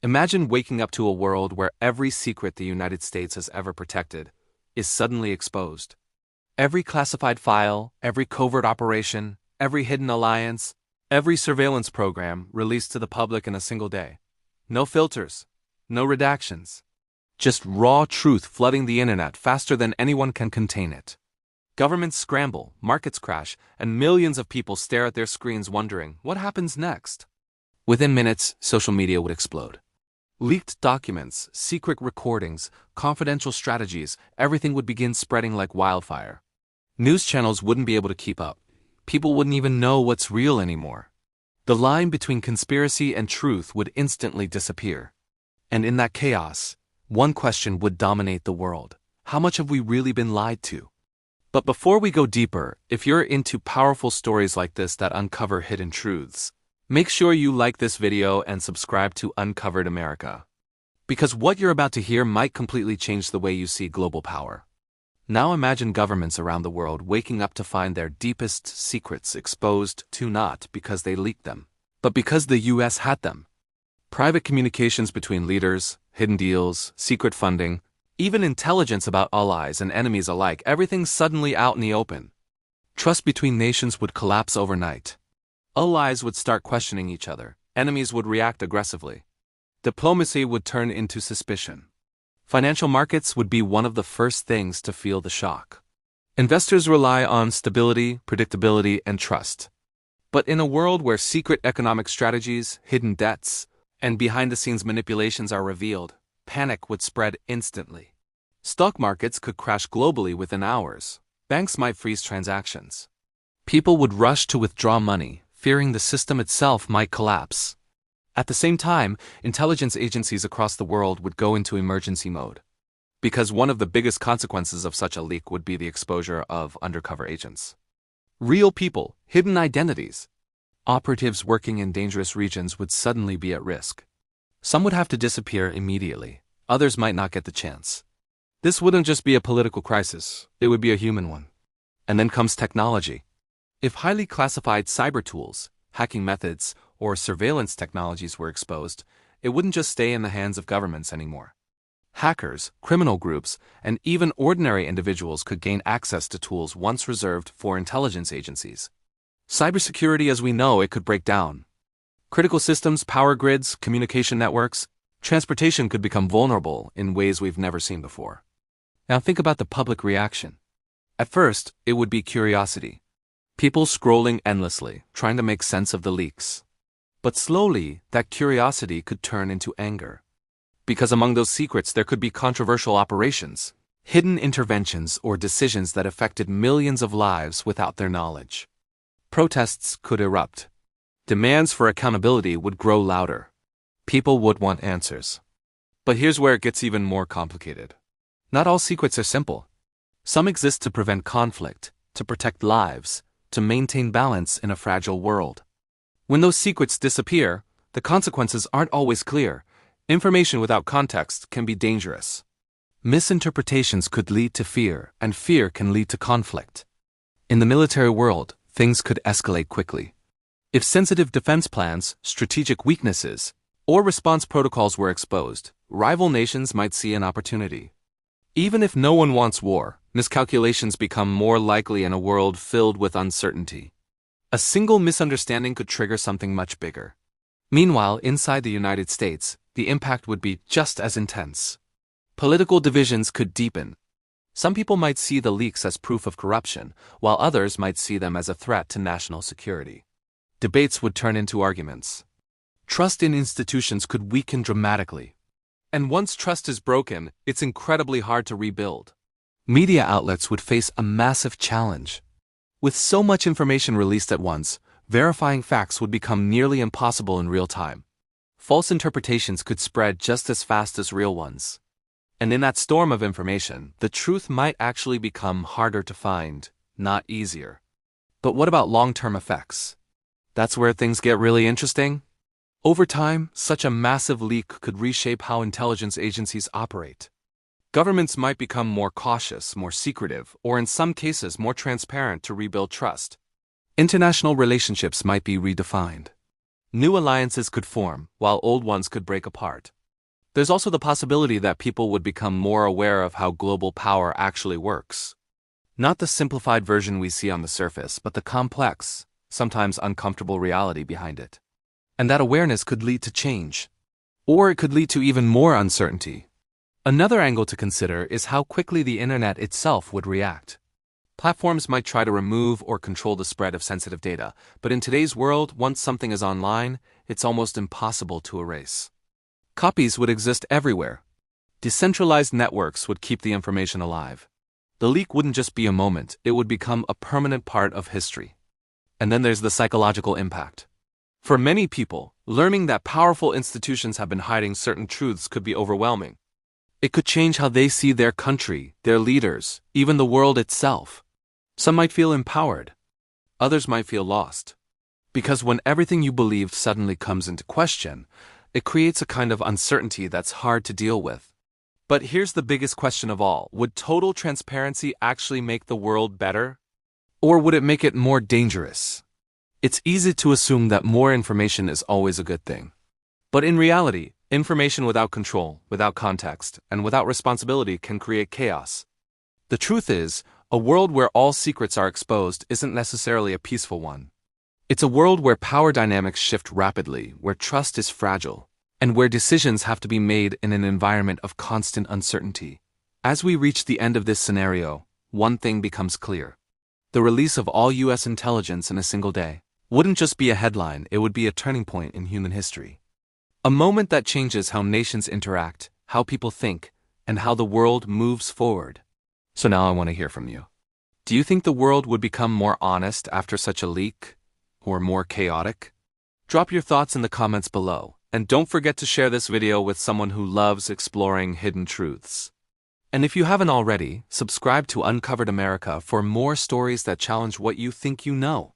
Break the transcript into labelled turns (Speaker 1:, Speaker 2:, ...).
Speaker 1: Imagine waking up to a world where every secret the United States has ever protected is suddenly exposed. Every classified file, every covert operation, every hidden alliance, every surveillance program released to the public in a single day. No filters, no redactions. Just raw truth flooding the internet faster than anyone can contain it. Governments scramble, markets crash, and millions of people stare at their screens wondering, what happens next? Within minutes, social media would explode. Leaked documents, secret recordings, confidential strategies, everything would begin spreading like wildfire. News channels wouldn't be able to keep up. People wouldn't even know what's real anymore. The line between conspiracy and truth would instantly disappear. And in that chaos, one question would dominate the world. How much have we really been lied to? But before we go deeper, if you're into powerful stories like this that uncover hidden truths, make sure you like this video and subscribe to Uncovered America. Because what you're about to hear might completely change the way you see global power. Now imagine governments around the world waking up to find their deepest secrets exposed to not because they leaked them, but because the US had them. Private communications between leaders, hidden deals, secret funding, even intelligence about allies and enemies alike, everything suddenly out in the open. Trust between nations would collapse overnight. Allies would start questioning each other, enemies would react aggressively. Diplomacy would turn into suspicion. Financial markets would be one of the first things to feel the shock. Investors rely on stability, predictability, and trust. But in a world where secret economic strategies, hidden debts, and behind-the-scenes manipulations are revealed, panic would spread instantly. Stock markets could crash globally within hours. Banks might freeze transactions. People would rush to withdraw money, fearing the system itself might collapse. At the same time, intelligence agencies across the world would go into emergency mode. Because one of the biggest consequences of such a leak would be the exposure of undercover agents. Real people, hidden identities. Operatives working in dangerous regions would suddenly be at risk. Some would have to disappear immediately. Others might not get the chance. This wouldn't just be a political crisis, it would be a human one. And then comes technology. If highly classified cyber tools, hacking methods, or surveillance technologies were exposed, it wouldn't just stay in the hands of governments anymore. Hackers, criminal groups, and even ordinary individuals could gain access to tools once reserved for intelligence agencies. Cybersecurity as we know it could break down. Critical systems, power grids, communication networks, transportation could become vulnerable in ways we've never seen before. Now think about the public reaction. At first, it would be curiosity. People scrolling endlessly, trying to make sense of the leaks. But slowly, that curiosity could turn into anger. Because among those secrets there could be controversial operations, hidden interventions or decisions that affected millions of lives without their knowledge. Protests could erupt. Demands for accountability would grow louder. People would want answers. But here's where it gets even more complicated. Not all secrets are simple. Some exist to prevent conflict, to protect lives, to maintain balance in a fragile world. When those secrets disappear, the consequences aren't always clear. Information without context can be dangerous. Misinterpretations could lead to fear, and fear can lead to conflict. In the military world, things could escalate quickly. If sensitive defense plans, strategic weaknesses, or response protocols were exposed, rival nations might see an opportunity. Even if no one wants war, miscalculations become more likely in a world filled with uncertainty. A single misunderstanding could trigger something much bigger. Meanwhile, inside the United States, the impact would be just as intense. Political divisions could deepen. Some people might see the leaks as proof of corruption, while others might see them as a threat to national security. Debates would turn into arguments. Trust in institutions could weaken dramatically. And once trust is broken, it's incredibly hard to rebuild. Media outlets would face a massive challenge. With so much information released at once, verifying facts would become nearly impossible in real time. False interpretations could spread just as fast as real ones. And in that storm of information, the truth might actually become harder to find, not easier. But what about long-term effects? That's where things get really interesting. Over time, such a massive leak could reshape how intelligence agencies operate. Governments might become more cautious, more secretive, or in some cases more transparent to rebuild trust. International relationships might be redefined. New alliances could form, while old ones could break apart. There's also the possibility that people would become more aware of how global power actually works. Not the simplified version we see on the surface, but the complex, sometimes uncomfortable reality behind it. And that awareness could lead to change. Or it could lead to even more uncertainty. Another angle to consider is how quickly the internet itself would react. Platforms might try to remove or control the spread of sensitive data, but in today's world, once something is online, it's almost impossible to erase. Copies would exist everywhere. Decentralized networks would keep the information alive. The leak wouldn't just be a moment, it would become a permanent part of history. And then there's the psychological impact. For many people, learning that powerful institutions have been hiding certain truths could be overwhelming. It could change how they see their country, their leaders, even the world itself. Some might feel empowered. Others might feel lost. Because when everything you believed suddenly comes into question, it creates a kind of uncertainty that's hard to deal with. But here's the biggest question of all. Would total transparency actually make the world better? Or would it make it more dangerous? It's easy to assume that more information is always a good thing. But in reality, information without control, without context, and without responsibility can create chaos. The truth is, a world where all secrets are exposed isn't necessarily a peaceful one. It's a world where power dynamics shift rapidly, where trust is fragile, and where decisions have to be made in an environment of constant uncertainty. As we reach the end of this scenario, one thing becomes clear. The release of all U.S. intelligence in a single day wouldn't just be a headline, it would be a turning point in human history. A moment that changes how nations interact, how people think, and how the world moves forward. So now I want to hear from you. Do you think the world would become more honest after such a leak? Or more chaotic? Drop your thoughts in the comments below, and don't forget to share this video with someone who loves exploring hidden truths. And if you haven't already, subscribe to Uncovered America for more stories that challenge what you think you know.